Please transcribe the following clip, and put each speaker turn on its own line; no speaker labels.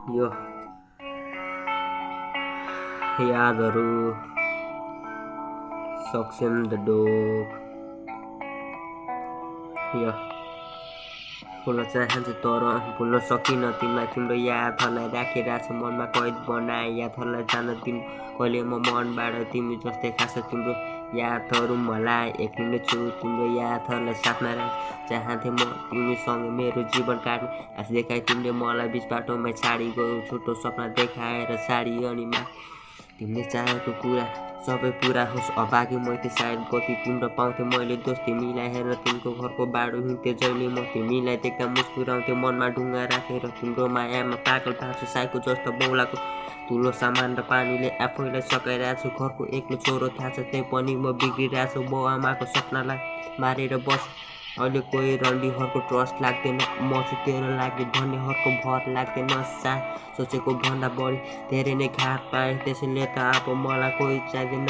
यो यादहरू सक्सेम the dog यो भुल्न चाहन्छु तर भुल्न सकिनँ तिमीलाई। तिम्रो यादहरूलाई राखिरहेको छु मनमा कैद बनाए। यादहरूलाई जान दिन कहिले म मनबाट तिमी जस्तै खास तिम्रो यादहरू मलाई एक्लिने छु। तिम्रो यादहरूलाई साथमा चाहन्थेँ म तिमीसँग मेरो जीवन काट्ने आश देखाए तिमीले मलाई बिच बाटोमा छाडी गयो। छोटो सपना देखाएर साडी अनि तिमीले चाहेको कुरा सबै पुरा होस् अभागी मैले सायद गति तिम्रो पाउँथेँ मैले दोष तिमीलाई हेरेर तिम्रो घरको बाटो हिँड्थेँ जहिले म तिमीलाई देख्दा मुस्कुराउँथेँ मनमा ढुङ्गा राखेर तिम्रो मायामा पागल पार्छु साइको जस्तो बौलाको ठुलो सामान र पानीले आफैलाई सकाइरहेको छु। घरको एक्लो छोरो थाहा छ त्यही पनि म बिग्रिरहेको छु। बाउ आमाको सपनालाई मारेर बस अहिले कोही रन्डीहरूको ट्रस्ट लाग्दैन म चाहिँ तेरो लागि भन्नेहरूको भर लाग्दैन। साथ सोचेको भन्दा बढी धेरै नै घात पाएँ त्यसैले त अब मलाई कोही चाहिँदैन।